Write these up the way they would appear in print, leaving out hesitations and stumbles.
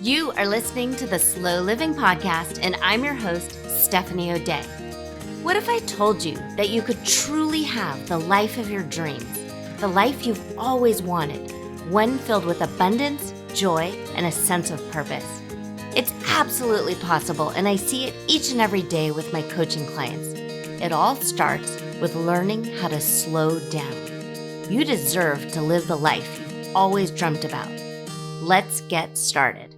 You are listening to the Slow Living Podcast, and I'm your host, Stephanie O'Day. What if I told you that you could truly have the life of your dreams, the life you've always wanted, one filled with abundance, joy, and a sense of purpose? It's absolutely possible, and I see it each and every day with my coaching clients. It all starts with learning how to slow down. You deserve to live the life you've always dreamt about. Let's get started.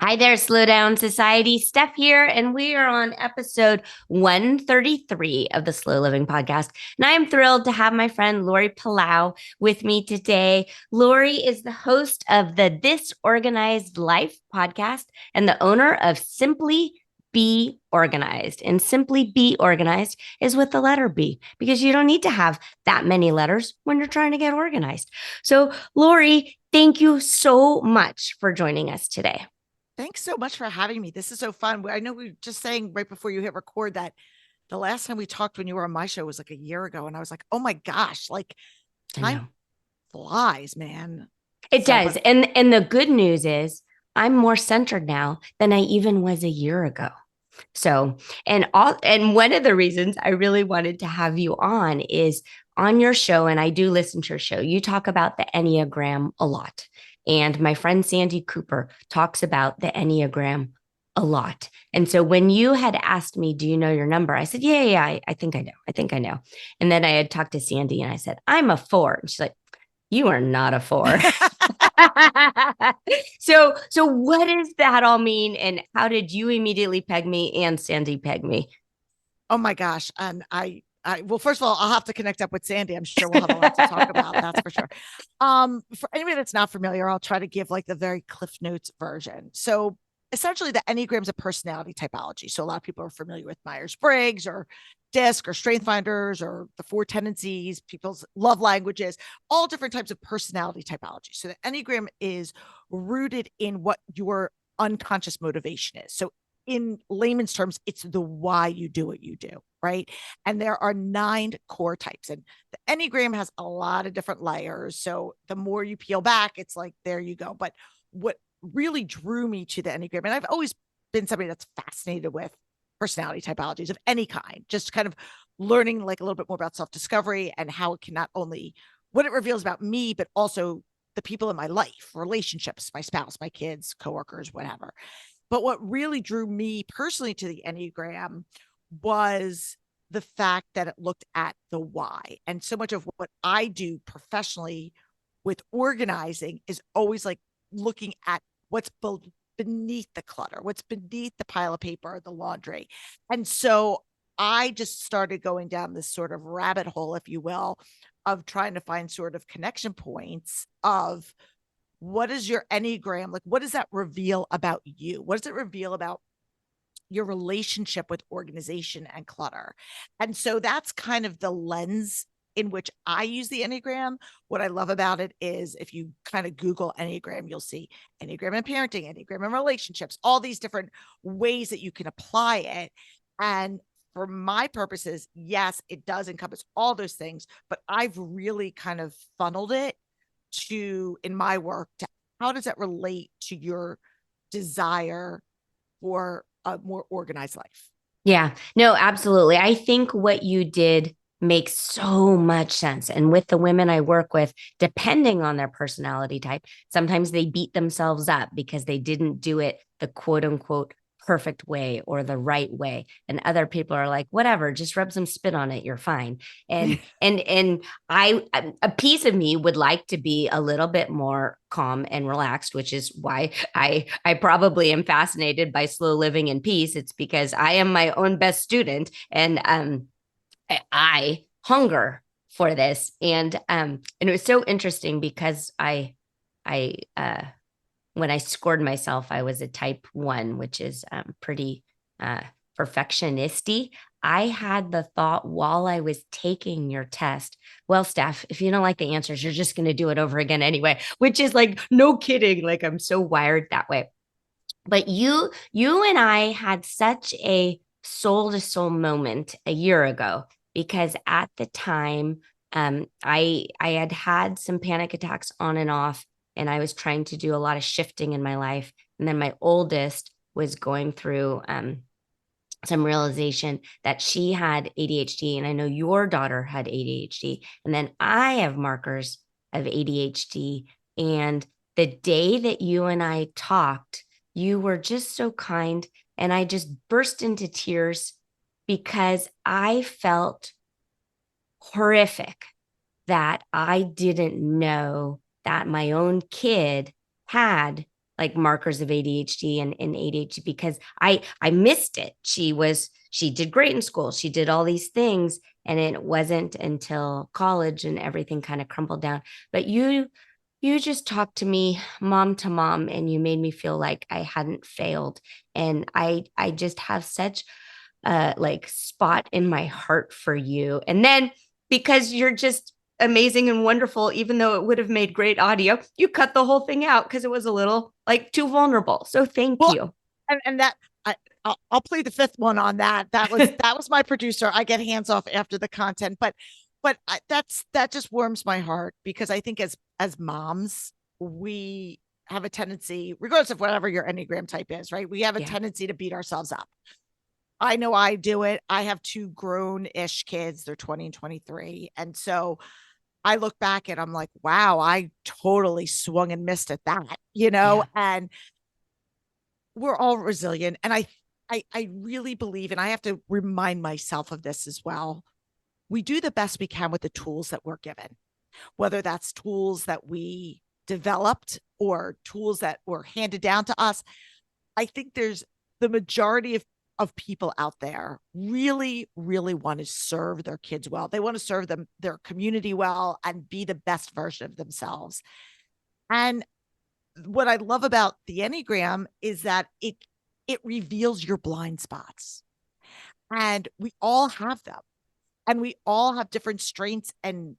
Hi there, Slow Down Society. Steph here, and we are on episode 133 of the Slow Living Podcast. And I am thrilled to have my friend Laurie Palau with me today. Laurie is the host of the This Organized Life podcast and the owner of Simply Be Organized. And Simply Be Organized is with the letter B, because you don't need to have that many letters when you're trying to get organized. So, Laurie, thank you so much for joining us today. Thanks so much for having me. This is so fun. I know we were just saying right before you hit record that the last time we talked when you were on my show was like a year ago. And I was like, oh my gosh, like time flies, man. It does. And the good news is I'm more centered now than I even was a year ago. So, and one of the reasons I really wanted to have you on is on your show, and I do listen to your show, you talk about the Enneagram a lot. And my friend Sandy Cooper talks about the Enneagram a lot. And so when you had asked me, do you know your number? I said, yeah, I think I know. And then I had talked to Sandy and I said, I'm a 4. And she's like, you are not a 4. So what does that all mean? And how did you immediately peg me and Sandy peg me? Oh my gosh. Well, first of all, I'll have to connect up with Sandy. I'm sure we'll have a lot to talk about. That's for sure. For anybody that's not familiar, I'll try to give like the very Cliff Notes version. So essentially the Enneagram's a personality typology. So a lot of people are familiar with Myers-Briggs or DISC or Strength Finders or the 4 tendencies, people's love languages, all different types of personality typology. So the Enneagram is rooted in what your unconscious motivation is. So in layman's terms, it's the why you do what you do, right? And there are 9 core types, and the Enneagram has a lot of different layers. So the more you peel back, it's like, there you go. But what really drew me to the Enneagram, and I've always been somebody that's fascinated with personality typologies of any kind, just kind of learning like a little bit more about self-discovery and how it can not only what it reveals about me, but also the people in my life, relationships, my spouse, my kids, coworkers, whatever. But what really drew me personally to the Enneagram was the fact that it looked at the why. And so much of what I do professionally with organizing is always like looking at what's beneath the clutter, what's beneath the pile of paper, the laundry. And so I just started going down this sort of rabbit hole, if you will, of trying to find sort of connection points of what is your Enneagram? Like, what does that reveal about you? What does it reveal about your relationship with organization and clutter? And so that's kind of the lens in which I use the Enneagram. What I love about it is if you kind of Google Enneagram, you'll see Enneagram and parenting, Enneagram and relationships, all these different ways that you can apply it. And for my purposes, yes, it does encompass all those things, but I've really kind of funneled it to, in my work, to how does that relate to your desire for a more organized life? Yeah, no, absolutely. I think what you did makes so much sense. And with the women I work with, depending on their personality type, sometimes they beat themselves up because they didn't do it the quote unquote perfect way or the right way. And other people are like, whatever, just rub some spit on it, you're fine. And a piece of me would like to be a little bit more calm and relaxed, which is why I probably am fascinated by slow living and peace. It's because I am my own best student, and I hunger for this. And it was so interesting because I when I scored myself, I was a type 1, which is pretty perfectionisty. I had the thought while I was taking your test, well, Steph, if you don't like the answers, you're just going to do it over again anyway, which is like, no kidding. Like, I'm so wired that way. But you and I had such a soul to soul moment a year ago, because at the time, I had some panic attacks on and off and I was trying to do a lot of shifting in my life. And then my oldest was going through some realization that she had ADHD. And I know your daughter had ADHD. And then I have markers of ADHD. And the day that you and I talked, you were just so kind. And I just burst into tears because I felt horrific that I didn't know that my own kid had like markers of ADHD and ADHD because I missed it. She did great in school. She did all these things. And it wasn't until college and everything kind of crumbled down. But you just talked to me mom to mom and you made me feel like I hadn't failed. And I just have such a like spot in my heart for you. And then because you're just amazing and wonderful, even though it would have made great audio, you cut the whole thing out because it was a little like too vulnerable. So thank you. And that I'll play the fifth one on that. That was my producer. I get hands off after the content, but that just warms my heart because I think as moms, we have a tendency, regardless of whatever your Enneagram type is, right? We have a tendency to beat ourselves up. I know I do it. I have two grown-ish kids. They're 20 and 23. And so I look back and I'm like, wow, I totally swung and missed at that, and we're all resilient. And I really believe, and I have to remind myself of this as well. We do the best we can with the tools that we're given, whether that's tools that we developed or tools that were handed down to us. I think there's the majority of people out there really, really want to serve their kids well. They want to serve their community well and be the best version of themselves. And what I love about the Enneagram is that it reveals your blind spots. And we all have them. And we all have different strengths and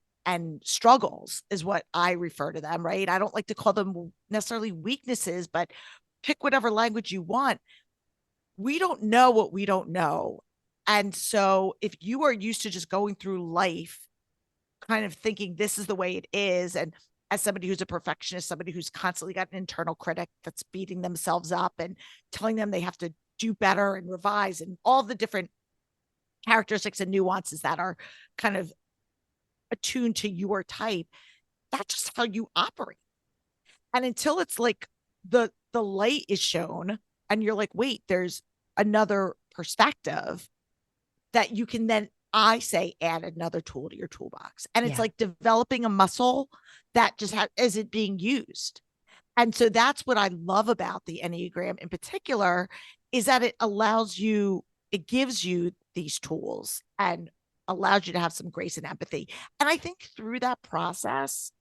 struggles is what I refer to them, right? I don't like to call them necessarily weaknesses, but pick whatever language you want. We don't know what we don't know. And so if you are used to just going through life kind of thinking this is the way it is, and as somebody who's a perfectionist, somebody who's constantly got an internal critic that's beating themselves up and telling them they have to do better and revise and all the different characteristics and nuances that are kind of attuned to your type, that's just how you operate. And until it's like the light is shown and you're like, wait, there's another perspective that you can then, I say, add another tool to your toolbox. And it's like developing a muscle that just isn't being used. And so that's what I love about the Enneagram in particular, is that it allows you, it gives you these tools and allows you to have some grace and empathy. And I think through that process,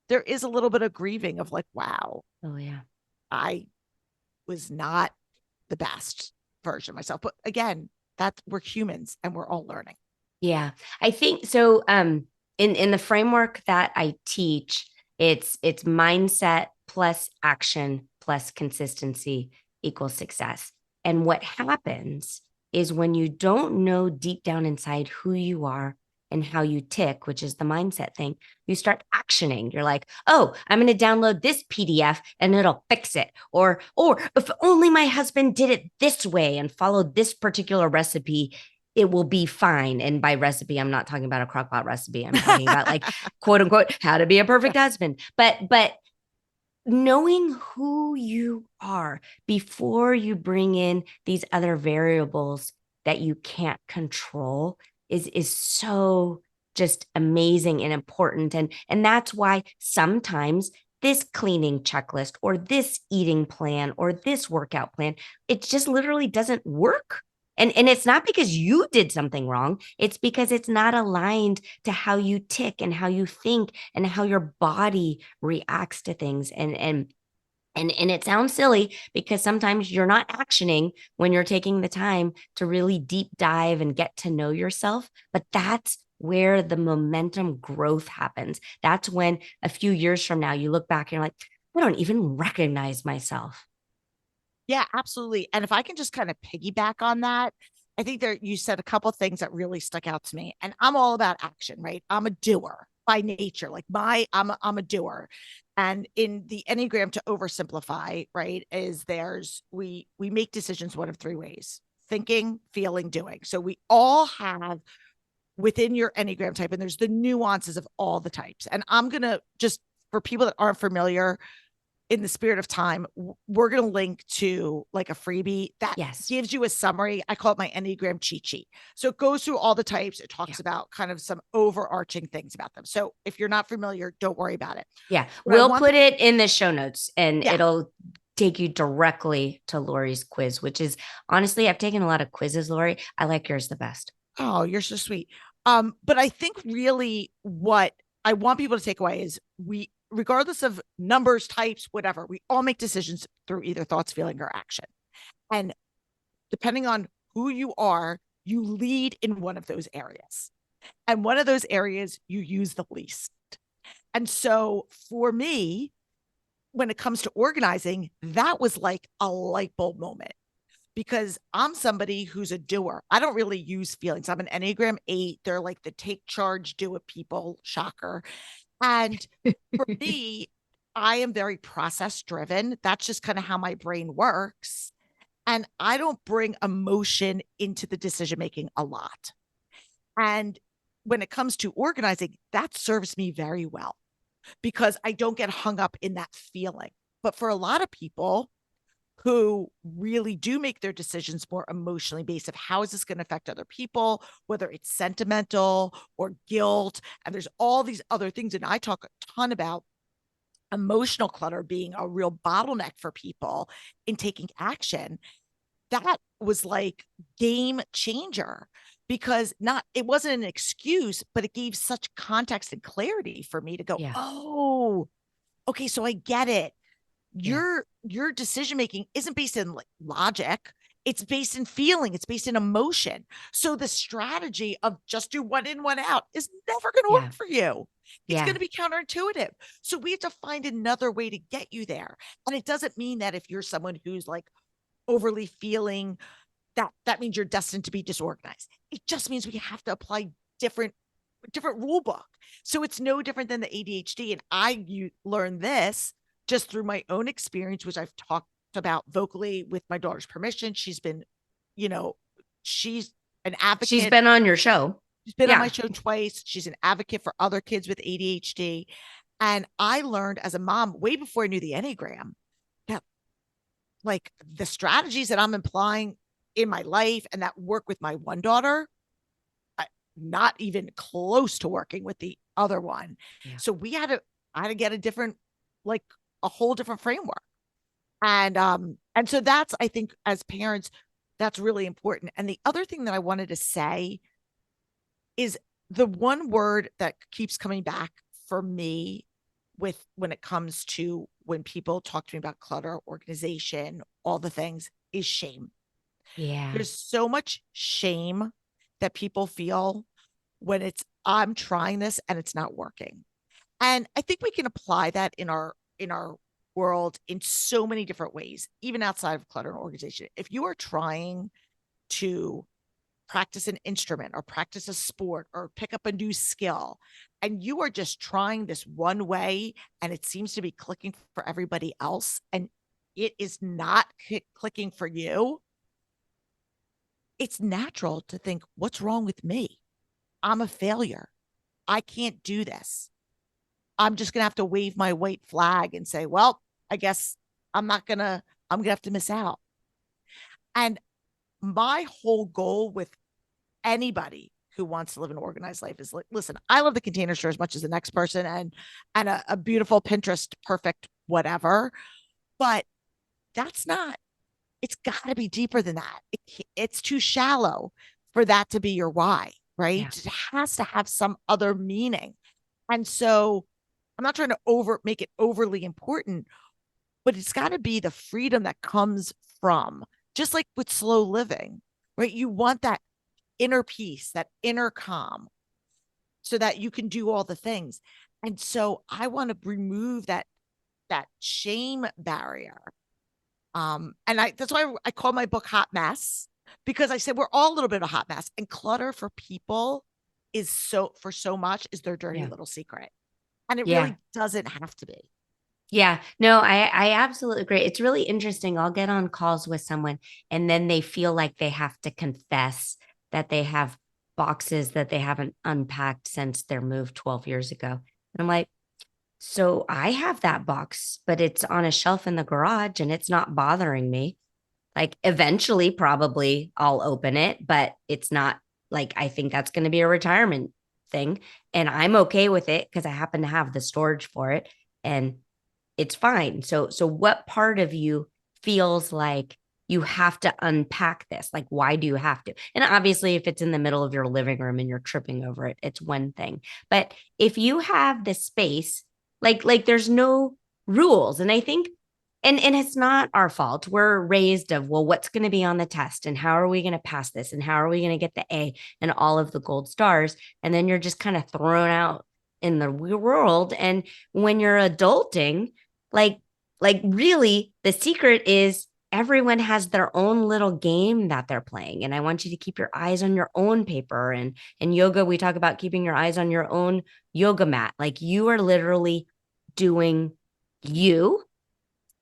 there is a little bit of grieving of like, wow, I was not the best version of myself. But again, we're humans and we're all learning. Yeah, I think so. In the framework that I teach, it's mindset plus action plus consistency equals success. And what happens is when you don't know deep down inside who you are and how you tick, which is the mindset thing, you start actioning. You're like, oh, I'm going to download this PDF and it'll fix it. Or if only my husband did it this way and followed this particular recipe, it will be fine. And by recipe, I'm not talking about a crock pot recipe. I'm talking about like, quote unquote, how to be a perfect husband. But knowing who you are before you bring in these other variables that you can't control is so just amazing and important. And that's why sometimes this cleaning checklist or this eating plan or this workout plan, it just literally doesn't work. And it's not because you did something wrong. It's because it's not aligned to how you tick and how you think and how your body reacts to things. And it sounds silly because sometimes you're not actioning when you're taking the time to really deep dive and get to know yourself. But that's where the momentum growth happens. That's when a few years from now, you look back and you're like, I don't even recognize myself. Yeah, absolutely. And if I can just kind of piggyback on that, I think you said a couple of things that really stuck out to me. And I'm all about action, right? I'm a doer by nature. Like I'm a doer. And in the Enneagram, to oversimplify, right, is we make decisions one of three ways: thinking, feeling, doing. So we all have within your Enneagram type, and there's the nuances of all the types. And I'm going to just, for people that aren't familiar, in the spirit of time, we're going to link to like a freebie that gives you a summary. I call it my Enneagram cheat sheet. So it goes through all the types. It talks about kind of some overarching things about them. So if you're not familiar, don't worry about it. Yeah. We'll put it in the show notes, and it'll take you directly to Laurie's quiz, which is, honestly, I've taken a lot of quizzes, Laurie. I like yours the best. Oh, you're so sweet. But I think really what I want people to take away is regardless of numbers, types, whatever, we all make decisions through either thoughts, feeling, or action. And depending on who you are, you lead in one of those areas. And one of those areas you use the least. And so for me, when it comes to organizing, that was like a light bulb moment, because I'm somebody who's a doer. I don't really use feelings. I'm an Enneagram 8. They're like the take charge, do it people. Shocker. And for me, I am very process driven. That's just kind of how my brain works. And I don't bring emotion into the decision making a lot. And when it comes to organizing, that serves me very well, because I don't get hung up in that feeling. But for a lot of people who really do make their decisions more emotionally based of how is this going to affect other people, whether it's sentimental or guilt, and there's all these other things. And I talk a ton about emotional clutter being a real bottleneck for people in taking action. That was like game changer, because it wasn't an excuse, but it gave such context and clarity for me to go, oh, okay, so I get it. Your decision making isn't based in like logic. It's based in feeling. It's based in emotion. So the strategy of just do one in, one out is never going to work for you. It's going to be counterintuitive. So we have to find another way to get you there. And it doesn't mean that if you're someone who's like overly feeling, that means you're destined to be disorganized. It just means we have to apply different rule book. So it's no different than the ADHD. And you learned this just through my own experience, which I've talked about vocally with my daughter's permission. She's been, she's an advocate. She's been on your show. She's been on my show twice. She's an advocate for other kids with ADHD. And I learned as a mom, way before I knew the Enneagram, that like the strategies that I'm implying in my life and that work with my one daughter, not even close to working with the other one. Yeah. So I had to get a whole different framework. And so that's, I think as parents, that's really important. And the other thing that I wanted to say is the one word that keeps coming back for me when it comes to when people talk to me about clutter, organization, all the things, is shame. Yeah. There's so much shame that people feel when I'm trying this and it's not working. And I think we can apply that in our world in so many different ways, even outside of clutter and organization. If you are trying to practice an instrument or practice a sport or pick up a new skill, and you are just trying this one way and it seems to be clicking for everybody else, and it is not clicking for you, it's natural to think, what's wrong with me? I'm a failure. I can't do this. I'm just going to have to wave my white flag and say, well, I guess I'm going to have to miss out. And my whole goal with anybody who wants to live an organized life is like, listen, I love the Container Store as much as the next person and a beautiful Pinterest, perfect, whatever. But that's not, it's got to be deeper than that. It's too shallow for that to be your why, right? Yeah. It has to have some other meaning. And so I'm not trying to make it overly important, but it's got to be the freedom that comes from, just like with slow living, right? You want that inner peace, that inner calm, so that you can do all the things. And so I want to remove that shame barrier. And that's why I call my book Hot Mess, because I said we're all a little bit of a hot mess, and clutter for people is so much is their dirty little secret. And it really doesn't have to be. Yeah, no, I absolutely agree. It's really interesting. I'll get on calls with someone and then they feel like they have to confess that they have boxes that they haven't unpacked since their move 12 years ago. And I'm like, so I have that box, but it's on a shelf in the garage and it's not bothering me. Like eventually, probably I'll open it, but it's not like I think that's going to be a retirement thing. And I'm okay with it because I happen to have the storage for it. And it's fine. So what part of you feels like you have to unpack this? Like, why do you have to? And obviously, if it's in the middle of your living room and you're tripping over it, it's one thing. But if you have the space, like there's no rules. And I think and it's not our fault. We're raised of, well, what's going to be on the test and how are we going to pass this and how are we going to get the A and all of the gold stars? And then you're just kind of thrown out in the world. And when you're adulting, like like really the secret is everyone has their own little game that they're playing, and I want you to keep your eyes on your own paper. And in yoga we talk about keeping your eyes on your own yoga mat. Like you are literally doing you,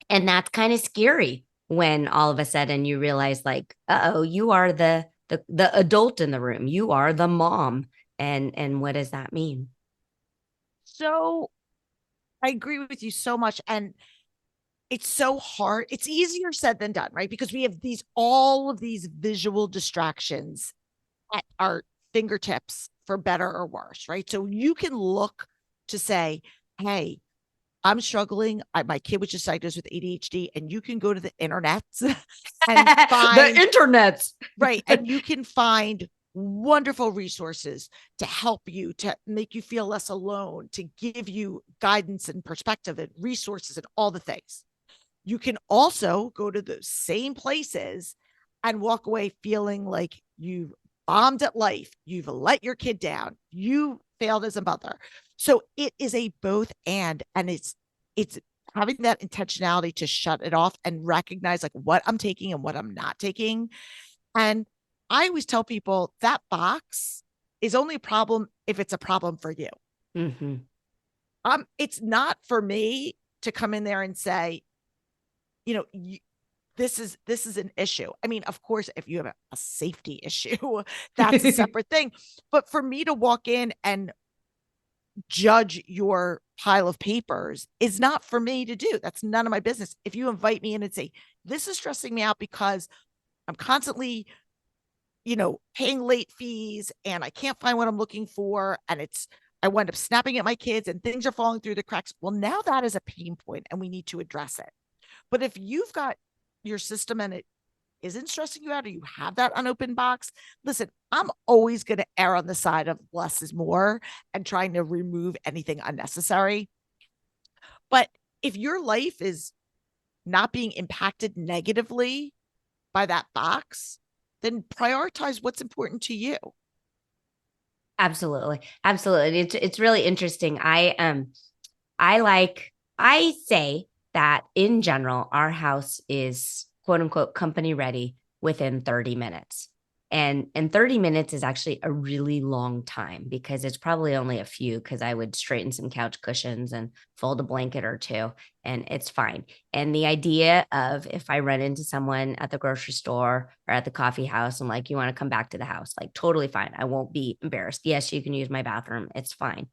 and that's kind of scary when all of a sudden you realize like, oh, you are the adult in the room, you are the mom. And what does that mean? So I agree with you so much. And it's so hard. It's easier said than done, right? Because we have all of these visual distractions at our fingertips for better or worse, right? So you can look to say, hey, I'm struggling. My kid was just diagnosed with ADHD, and you can go to the internet and The find, internet. right. And you can find wonderful resources to help you, to make you feel less alone, to give you guidance and perspective and resources and all the things. You can also go to those same places and walk away feeling like you've bombed at life, you've let your kid down, you failed as a mother. So it is a both and it's having that intentionality to shut it off and recognize like what I'm taking and what I'm not taking. And I always tell people that box is only a problem if it's a problem for you. Mm-hmm. It's not for me to come in there and say, you know, this is an issue. I mean, of course, if you have a safety issue, that's a separate thing. But for me to walk in and judge your pile of papers is not for me to do. That's none of my business. If you invite me in and say, this is stressing me out because I'm constantly, paying late fees and I can't find what I'm looking for. And I wind up snapping at my kids and things are falling through the cracks. Well, now that is a pain point and we need to address it. But if you've got your system and it isn't stressing you out or you have that unopened box, listen, I'm always going to err on the side of less is more and trying to remove anything unnecessary. But if your life is not being impacted negatively by that box, then prioritize what's important to you. Absolutely. Absolutely. It's really interesting. I say that in general, our house is quote unquote company ready within 30 minutes. And 30 minutes is actually a really long time because it's probably only a few because I would straighten some couch cushions and fold a blanket or two and it's fine. And the idea of if I run into someone at the grocery store or at the coffee house, I'm like, you want to come back to the house? Like totally fine. I won't be embarrassed. Yes, you can use my bathroom. It's fine.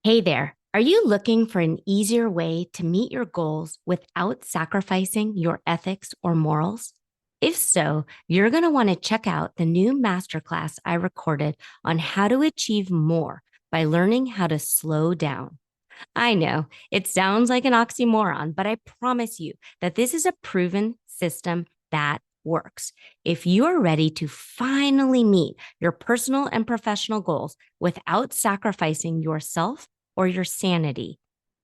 Hey there. Are you looking for an easier way to meet your goals without sacrificing your ethics or morals? If so, you're going to want to check out the new masterclass I recorded on how to achieve more by learning how to slow down. I know it sounds like an oxymoron, but I promise you that this is a proven system that works. If you are ready to finally meet your personal and professional goals without sacrificing yourself or your sanity,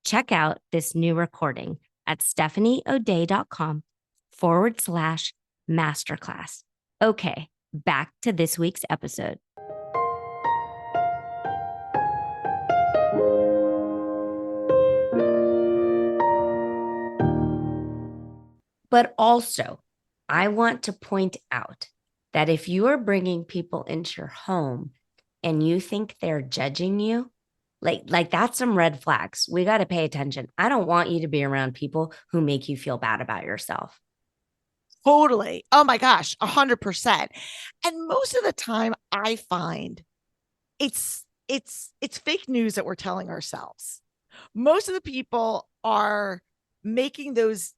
check out this new recording at stephanieoday.com/masterclass. Okay, back to this week's episode. But also, I want to point out that if you are bringing people into your home and you think they're judging you, like that's some red flags. We got to pay attention. I don't want you to be around people who make you feel bad about yourself. Totally. Oh my gosh, 100%. And most of the time I find it's fake news that we're telling ourselves. Most of the people are making those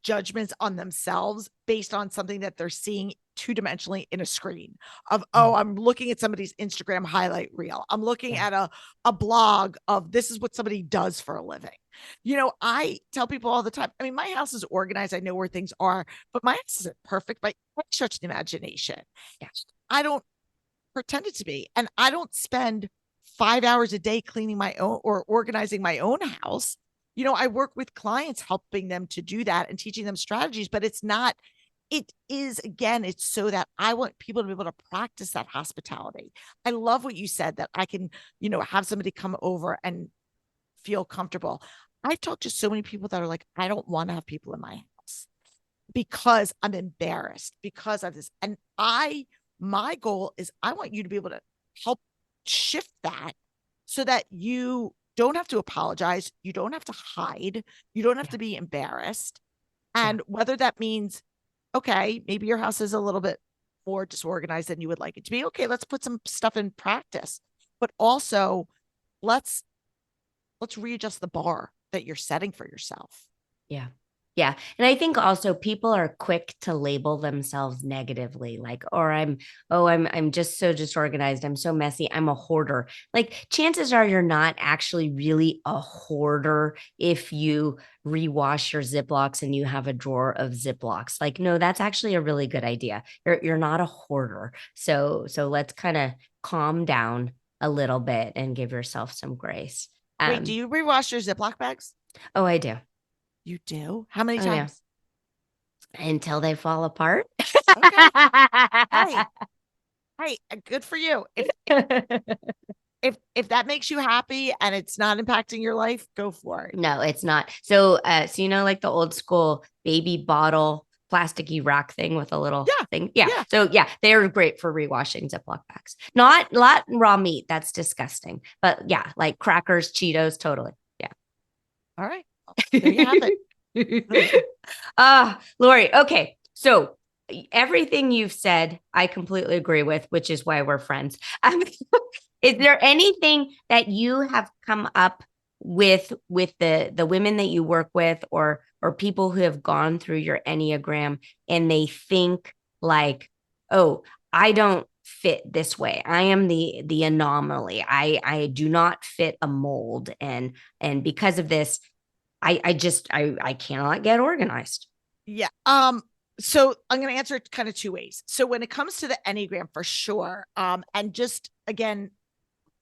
judgments on themselves based on something that they're seeing two-dimensionally in a screen of, oh, I'm looking at somebody's Instagram highlight reel. I'm looking at a blog of this is what somebody does for a living. I tell people all the time, I mean, my house is organized. I know where things are, but my house isn't perfect by any stretch of the imagination. Yes. I don't pretend it to be. And I don't spend 5 hours a day cleaning my own or organizing my own house. I work with clients, helping them to do that and teaching them strategies, but it is, again, it's so that I want people to be able to practice that hospitality. I love what you said, that I can, have somebody come over and feel comfortable. I've talked to so many people that are like, I don't want to have people in my house because I'm embarrassed because of this. And my goal is I want you to be able to help shift that so that you don't have to apologize. You don't have to hide. You don't have to be embarrassed. And whether that means, okay, maybe your house is a little bit more disorganized than you would like it to be. Okay, let's put some stuff in practice. But also let's readjust the bar that you're setting for yourself. Yeah. Yeah. And I think also people are quick to label themselves negatively, like, I'm just so disorganized. I'm so messy. I'm a hoarder. Like, chances are you're not actually really a hoarder if you rewash your Ziplocs and you have a drawer of Ziplocs. Like, no, that's actually a really good idea. You're not a hoarder. So let's kind of calm down a little bit and give yourself some grace. Wait, do you rewash your Ziploc bags? Oh, I do. You do? How many Yeah. times? Until they fall apart. Okay. Hey, good for you. If that makes you happy and it's not impacting your life, go for it. No, it's not. So like the old school baby bottle plasticky rack thing with a little thing. Yeah. So they're great for rewashing Ziploc bags. Not raw meat. That's disgusting. But yeah, like crackers, Cheetos, totally. Yeah. All right. There you have it. Laurie. Okay. So everything you've said, I completely agree with, which is why we're friends. Is there anything that you have come up with the women that you work with or people who have gone through your Enneagram and they think like, oh, I don't fit this way. I am the anomaly. I do not fit a mold. And because of this, I cannot get organized. Yeah. So I'm going to answer it kind of two ways. So when it comes to the Enneagram, for sure. And just again,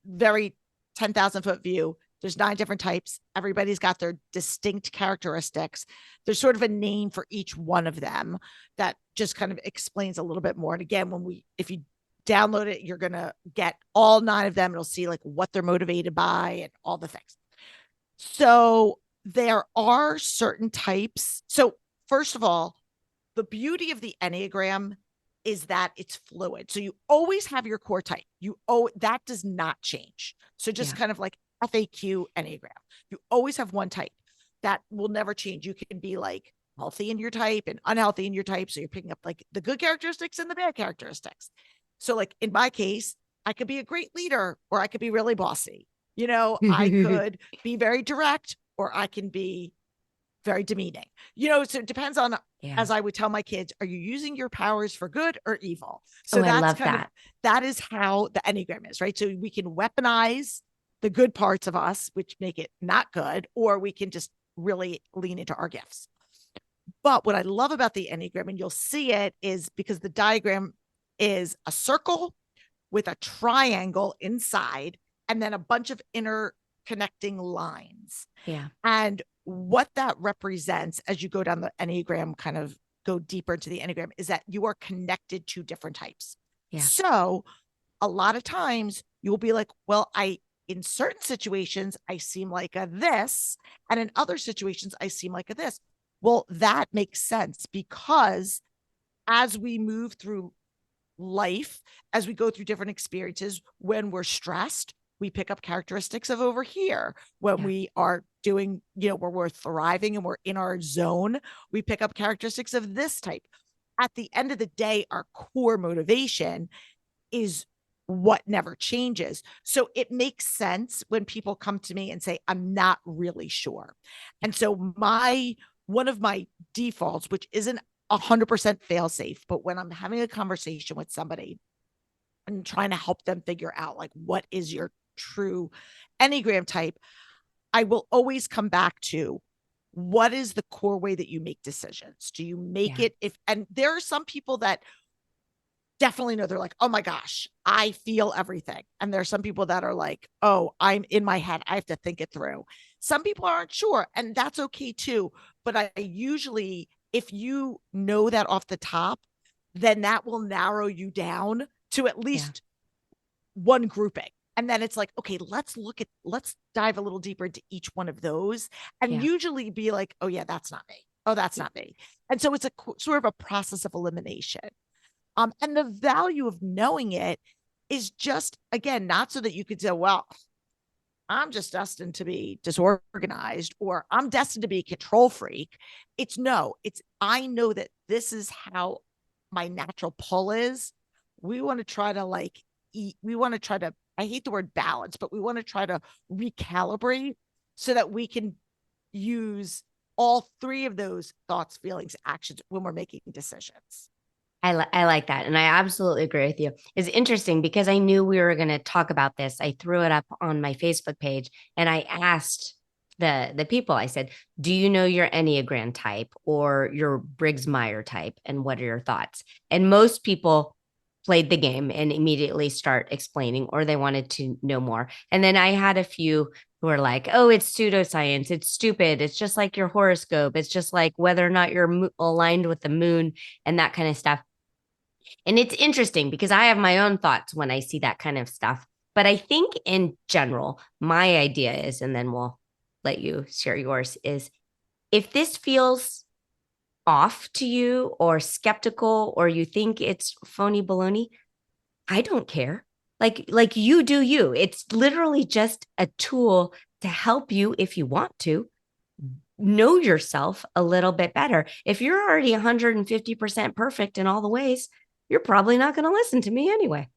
very 10,000 foot view, there's 9 different types. Everybody's got their distinct characteristics. There's sort of a name for each one of them that just kind of explains a little bit more. And again, if you download it, you're going to get all 9 of them. It'll see like what they're motivated by and all the things. So there are certain types. So first of all, the beauty of the Enneagram is that it's fluid. So you always have your core type. That does not change. So just kind of like FAQ Enneagram, you always have one type that will never change. You can be like healthy in your type and unhealthy in your type. So you're picking up like the good characteristics and the bad characteristics. So like in my case, I could be a great leader or I could be really bossy. I could be very direct or I can be very demeaning, so it depends on, as I would tell my kids, are you using your powers for good or evil? So I love that. That is how the Enneagram is, right? So we can weaponize the good parts of us, which make it not good, or we can just really lean into our gifts. But what I love about the Enneagram, and you'll see it, is because the diagram is a circle with a triangle inside, and then a bunch of interconnecting lines. Yeah. And what that represents as you go down the Enneagram, kind of go deeper into the Enneagram, is that you are connected to different types. Yeah. So a lot of times you'll be like, well, in certain situations, I seem like a this, and in other situations, I seem like a this. Well, that makes sense because as we move through life, as we go through different experiences, when we're stressed, we pick up characteristics of over here. When we are doing, where we're thriving and we're in our zone, we pick up characteristics of this type. At the end of the day, our core motivation is what never changes. So it makes sense when people come to me and say, I'm not really sure. And so one of my defaults, which isn't 100% fail safe, but when I'm having a conversation with somebody and trying to help them figure out like, what is your true Enneagram type, I will always come back to what is the core way that you make decisions? Do you make it and there are some people that definitely know, they're like, oh my gosh, I feel everything. And there are some people that are like, oh, I'm in my head, I have to think it through. Some people aren't sure, and that's okay too. But I usually, if you know that off the top, then that will narrow you down to at least one grouping. And then it's like, okay, let's dive a little deeper into each one of those and usually be like, oh yeah, that's not me. Oh, that's not me. And so it's a sort of a process of elimination. And the value of knowing it is just, again, not so that you could say, well, I'm just destined to be disorganized or I'm destined to be a control freak. I know that this is how my natural pull is. We want to try to I hate the word balance, but we want to try to recalibrate so that we can use all three of those thoughts, feelings, actions when we're making decisions. I like that. And I absolutely agree with you. It's interesting because I knew we were going to talk about this. I threw it up on my Facebook page and I asked the people, I said, do you know your Enneagram type or your Briggs-Meyer type? And what are your thoughts? And most people played the game and immediately start explaining, or they wanted to know more. And then I had a few who are like, oh, it's pseudoscience. It's stupid. It's just like your horoscope. It's just like whether or not you're aligned with the moon and that kind of stuff. And it's interesting because I have my own thoughts when I see that kind of stuff. But I think in general, my idea is, and then we'll let you share yours, is if this feels off to you or skeptical or you think it's phony baloney, I don't care. Like you do you. It's literally just a tool to help you, if you want to, know yourself a little bit better. If you're already 150% perfect in all the ways, you're probably not going to listen to me anyway.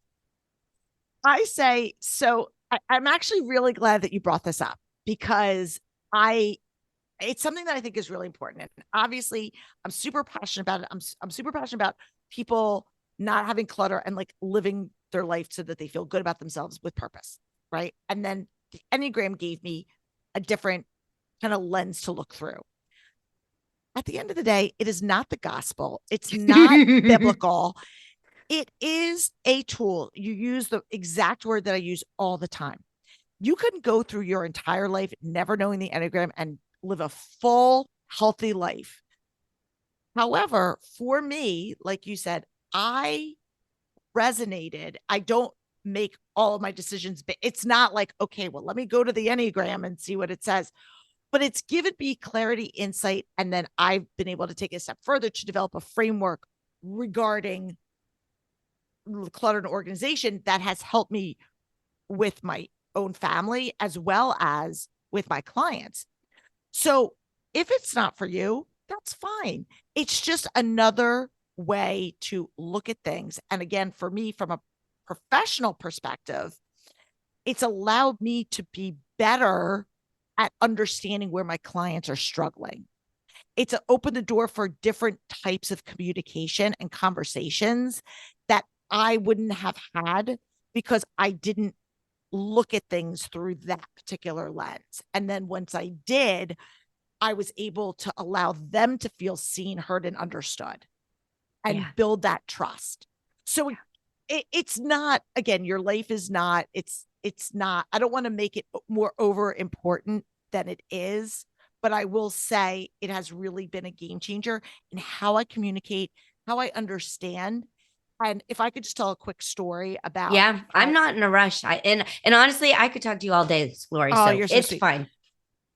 I say, so I'm actually really glad that you brought this up because it's something that I think is really important. And obviously I'm super passionate about it. I'm super passionate about people not having clutter and like living their life so that they feel good about themselves with purpose. Right. And then the Enneagram gave me a different kind of lens to look through. At the end of the day, it is not the gospel. It's not biblical. It is a tool. You use the exact word that I use all the time. You can go through your entire life never knowing the Enneagram and live a full, healthy life. However, for me, like you said, I resonated. I don't make all of my decisions. It's not like, okay, well, let me go to the Enneagram and see what it says. But it's given me clarity, insight, and then I've been able to take it a step further to develop a framework regarding clutter and organization that has helped me with my own family as well as with my clients. So if it's not for you, that's fine. It's just another way to look at things. And again, for me, from a professional perspective, it's allowed me to be better at understanding where my clients are struggling. It's opened the door for different types of communication and conversations that I wouldn't have had because I didn't look at things through that particular lens. And then once I did, I was able to allow them to feel seen, heard, and understood and build that trust. So it's not, again, your life is not, it's not, I don't want to make it more over important than it is, but I will say it has really been a game changer in how I communicate, how I understand. And if I could just tell a quick story about. I'm not in a rush. And honestly, I could talk to you all day, Laurie. Oh, So you're so it's sweet. fine.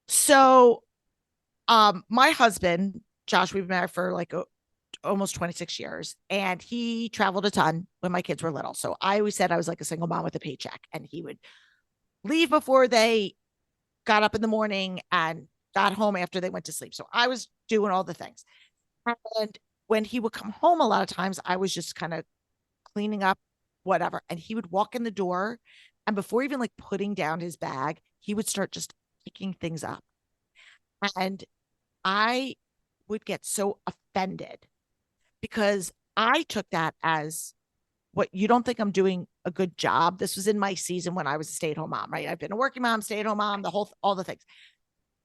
So my husband Josh, we've been married for like almost 26 years, and he traveled a ton when my kids were little. So I always said I was like a single mom with a paycheck, and he would leave before they got up in the morning and got home after they went to sleep. So I was doing all the things. And when he would come home, a lot of times I was just kind of cleaning up, whatever. And he would walk in the door, and before even like putting down his bag, he would start just picking things up. And I would get so offended because I took that as, what, you don't think I'm doing a good job? This was in my season when I was a stay-at-home mom, right? I've been a working mom, stay-at-home mom, all the things.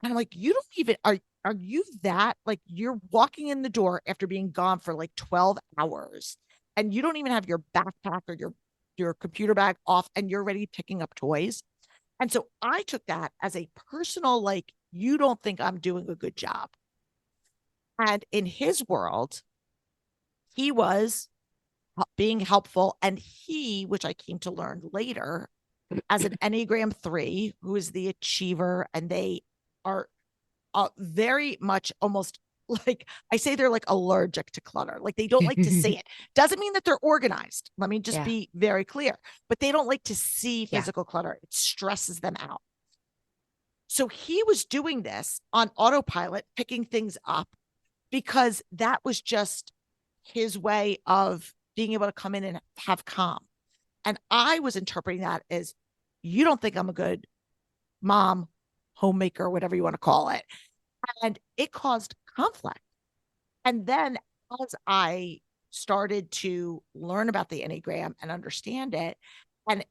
And I'm like, you don't even, are you that, like, you're walking in the door after being gone for like 12 hours and you don't even have your backpack or your computer bag off and you're already picking up toys. And so I took that as a personal, like, you don't think I'm doing a good job. And in his world, he was being helpful. And he, which I came to learn later, as an Enneagram 3, who is the achiever, and they are very much almost like, I say they're like allergic to clutter. Like they don't like to see it. Doesn't mean that they're organized. Let me just be very clear, but they don't like to see physical clutter. It stresses them out. So he was doing this on autopilot, picking things up because that was just his way of being able to come in and have calm. And I was interpreting that as, you don't think I'm a good mom, homemaker, whatever you want to call it. And it caused conflict. And then as I started to learn about the Enneagram and understand it, and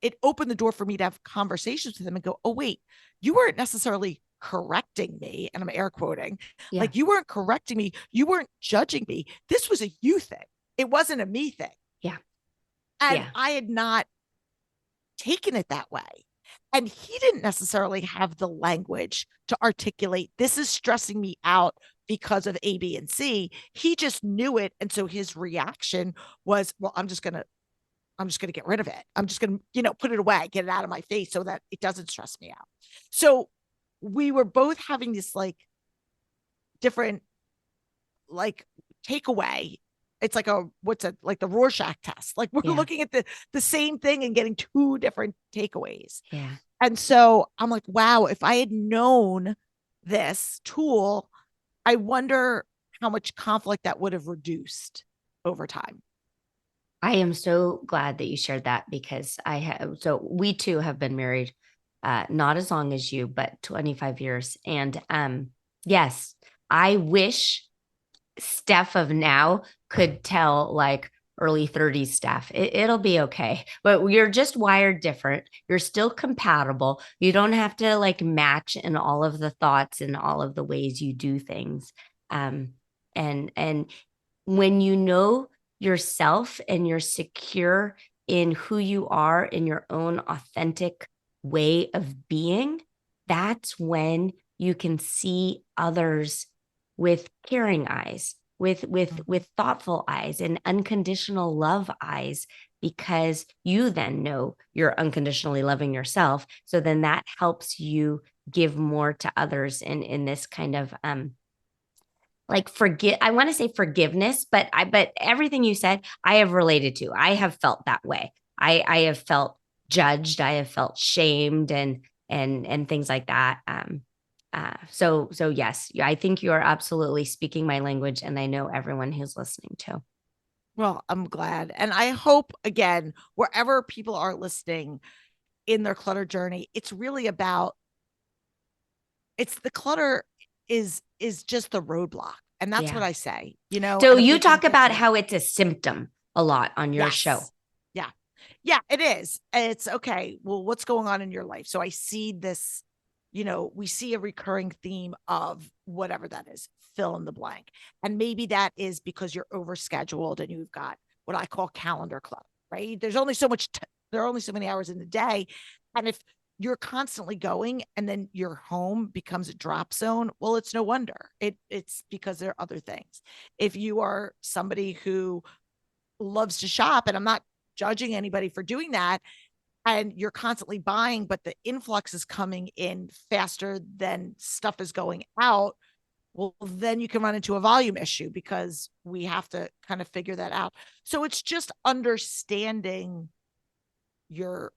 it opened the door for me to have conversations with him and go, oh, wait, you weren't necessarily correcting me. And I'm air quoting, like, you weren't correcting me. You weren't judging me. This was a you thing. It wasn't a me thing. And I had not taken it that way. And he didn't necessarily have the language to articulate, this is stressing me out because of A, B, and C. He just knew it. And so his reaction was, well, I'm just going to get rid of it. I'm just going to, put it away, get it out of my face so that it doesn't stress me out. So we were both having this like different, like, takeaway. It's like like the Rorschach test. Like we're looking at the same thing and getting two different takeaways. And so I'm like, wow, if I had known this tool, I wonder how much conflict that would have reduced over time. I am so glad that you shared that because so we too have been married, not as long as you, but 25 years. And yes, I wish Steph of now could tell like early 30s Steph, it'll be okay. But you're just wired different. You're still compatible. You don't have to like match in all of the thoughts and all of the ways you do things. And when you know yourself and you're secure in who you are in your own authentic way of being, that's when you can see others with caring eyes, with thoughtful eyes and unconditional love eyes, because you then know you're unconditionally loving yourself. So then that helps you give more to others in this kind of like I want to say forgiveness, but everything you said, I have related to. I have felt that way. I have felt judged. I have felt shamed and things like that. So yes, I think you are absolutely speaking my language, and I know everyone who's listening too. Well, I'm glad. And I hope, again, wherever people are listening in their clutter journey, it's really about, the clutter is just the roadblock. And that's what I say, So you talk about how it's a symptom a lot on your show. Yeah, it is. It's okay. Well, what's going on in your life? So I see this, we see a recurring theme of whatever that is, fill in the blank. And maybe that is because you're overscheduled and you've got what I call calendar clutter, right? There's only so much, there are only so many hours in the day. And if you're constantly going and then your home becomes a drop zone, well, it's no wonder. It's because there are other things. If you are somebody who loves to shop, and I'm not judging anybody for doing that, and you're constantly buying, but the influx is coming in faster than stuff is going out, well, then you can run into a volume issue because we have to kind of figure that out. So it's just understanding your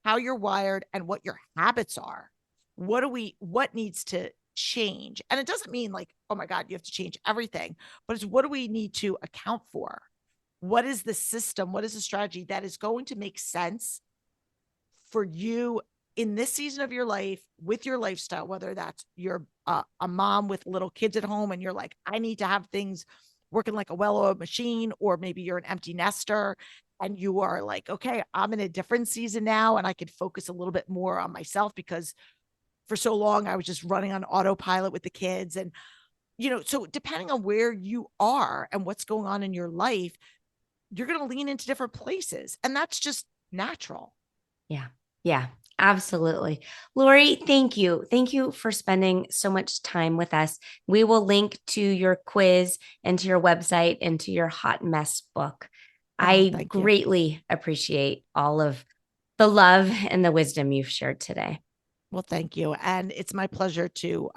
how you're wired and what your habits are. What needs to change? And it doesn't mean like, oh my God, you have to change everything, but it's what do we need to account for? What is the system? What is the strategy that is going to make sense for you in this season of your life with your lifestyle, whether that's you're a mom with little kids at home and you're like, I need to have things working like a well-oiled machine, or maybe you're an empty nester and you are like, okay, I'm in a different season now and I could focus a little bit more on myself because for so long I was just running on autopilot with the kids. And, so depending on where you are and what's going on in your life, you're going to lean into different places. And that's just natural. Yeah. Yeah, absolutely. Laurie, thank you. Thank you for spending so much time with us. We will link to your quiz and to your website and to your hot mess book. I greatly appreciate all of the love and the wisdom you've shared today. Well, thank you. And it's my pleasure to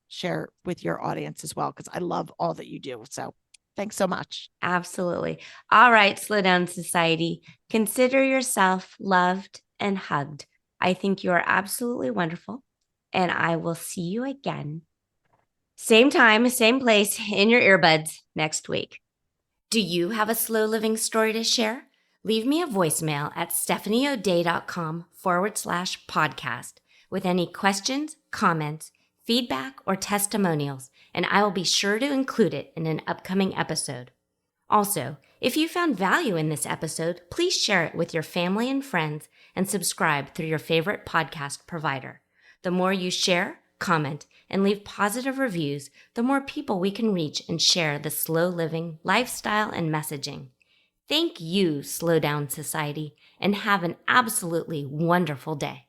share with your audience as well, because I love all that you do. So thanks so much. Absolutely. All right, Slow Down Society. Consider yourself loved and hugged. I think you are absolutely wonderful. And I will see you again. Same time, same place in your earbuds next week. Do you have a slow living story to share? Leave me a voicemail at stephanieoday.com/podcast with any questions, comments, feedback, or testimonials, and I will be sure to include it in an upcoming episode. Also, if you found value in this episode, please share it with your family and friends and subscribe through your favorite podcast provider. The more you share, comment, and leave positive reviews, the more people we can reach and share the slow living lifestyle and messaging. Thank you, Slow Down Society, and have an absolutely wonderful day.